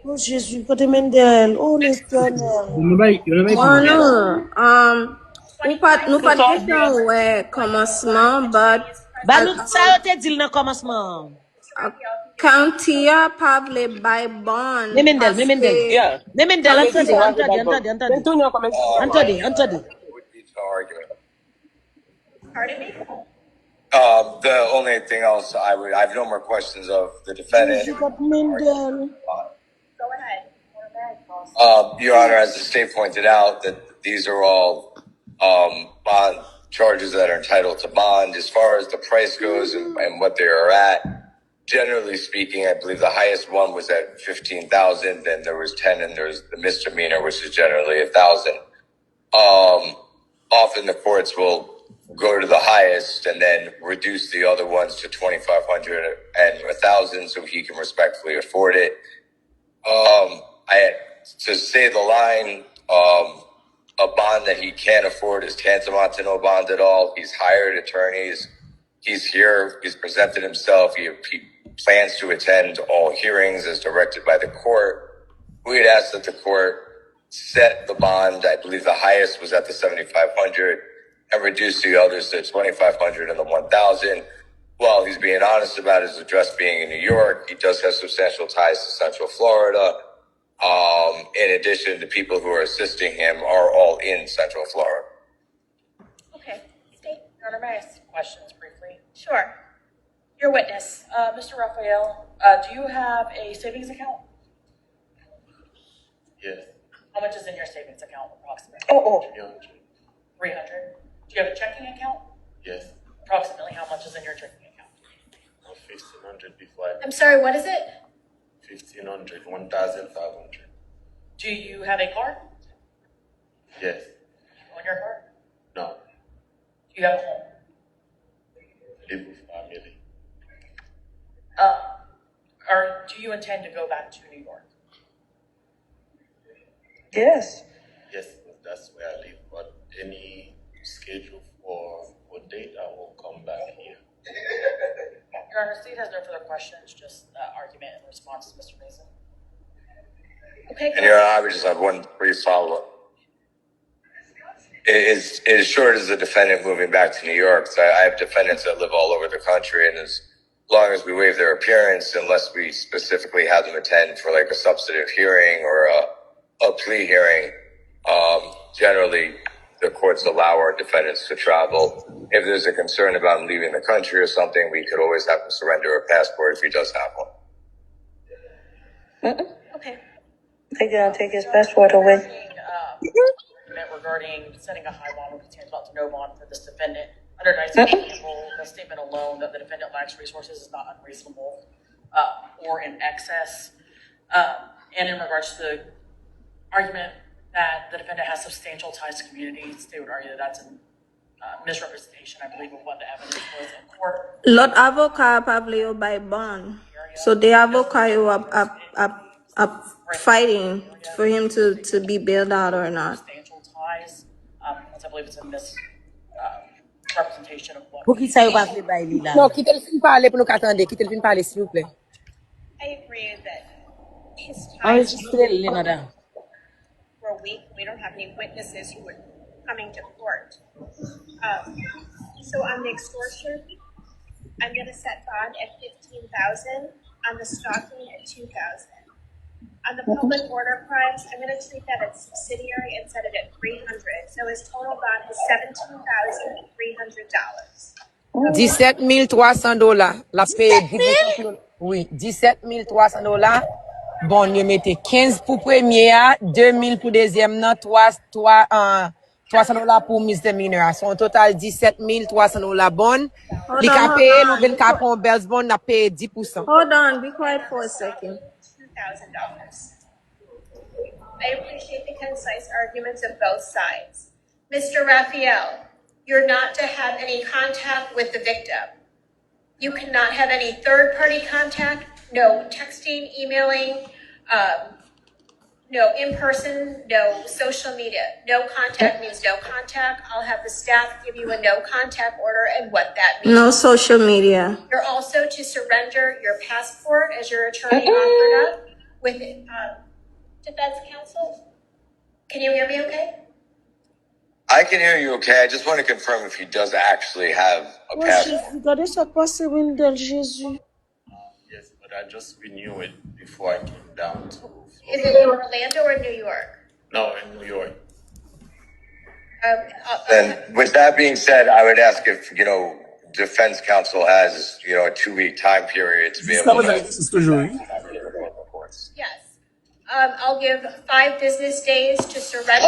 Oh Jésus, côté Mendel, oh l'éternel. Oh non, nous pas de question ouais commencement, but Bah nous ça a été dit dans commencement. county a parlé by bond Memendel, parce Memendel. que Yeah. Memendel, county a Antonio, Antodi. Would be to argument. Pardon me? The only thing else I have no more questions of the defendant. Jésus, côté Mendel. Go ahead. Your Honor, as the state pointed out, that these are all bond charges that are entitled to bond. As far as the price goes and what they are at, generally speaking, I believe the highest one was at 15,000. Then there was 10, and there's the misdemeanor, which is generally 1,000. Often the courts will go to the highest and then reduce the other ones to 2,500 and 1,000, so he can respectfully afford it. To say the line, a bond that he can't afford is tantamount to no bond at all. He's hired attorneys. He's here. He's presented himself. He plans to attend all hearings as directed by the court. We had asked that the court set the bond. I believe the highest was at the 7,500 and reduce the others to 2,500 and the 1,000. While he's being honest about his address being in New York, he does have substantial ties to Central Florida. In addition, the people who are assisting him are all in Central Florida. Okay. State. Your Honor, may I ask questions briefly? Sure. Your witness, Mr. Raphael, do you have a savings account? Yes. How much is in your savings account approximately? 300. 300. Do you have a checking account? Yes. Approximately how much is in your checking account? 1,500 before. I'm sorry, what is it? 1,500, 1,500. Do you have a card? Yes. On your card? No. Do you have a home? Live with family. Or do you intend to go back to New York? Yes. Yes, that's where I live. But any schedule for date, I will come back here. Your Honor, state has no further questions, just argument and responses, Mr. Mason. Okay. And Your Honor, I would just have one brief follow-up. It is short as a defendant moving back to New York. So I have defendants that live all over the country, and as long as we waive their appearance, unless we specifically have them attend for like a substantive hearing or a plea hearing, generally the courts allow our defendants to travel. If there's a concern about him leaving the country or something, we could always have him surrender a passport if he does have one. Okay. They gonna take his passport away. Regarding setting a high bond, which stands about to no bond for this defendant. Under nice example, the statement alone that the defendant lacks resources is not unreasonable or in excess. And in regards to the argument that the defendant has substantial ties to communities, they would argue that that's a misrepresentation, I believe, of what the evidence was in court. lot avocat parlé by bond, so the avocat are fighting for him to be bailed out or not. Substantial ties, as I believe it's a misrepresentation of what. Pour qui ça va faire bailler là? Non, quittez le film parler pour nous attendre. Quittez le film parler, s'il vous plaît. I agree that his ties Enregistrez le madame. were weak. We don't have any witnesses who were coming to court. So on the extortion, I'm going to set bond at 15,000. On the stalking at 2,000. On the public order crimes, I'm going to treat that as subsidiary and set it at 300. So his total bond is $17,300. $17,300. La paye. Oui, $17,300. Bon, you mettez 15 pour premier, 2,000 pour deuxième, $300 pour misdemeanor. Son total $17,300 bon. Li ka paye, ou ben ka pon bells bon, na paye 10%. Hold on, be quiet for a second. $2,000. I appreciate the concise arguments of both sides. Mr. Raphael, you're not to have any contact with the victim. You cannot have any third-party contact, no texting, emailing, no in-person, no social media. No contact means no contact. I'll have the staff give you a no contact order and what that means. No social media. You're also to surrender your passport as your attorney offered up with defense counsel? Can you hear me okay? I can hear you okay. I just want to confirm if he does actually have a passport. Yes, but I just renewed it before I came down to Is Florida. it in Orlando or New York? No, in New York. And with that being said, I would ask if, defense counsel has, a 2-week time period to be able to. Yes. I'll give 5 business days to surrender.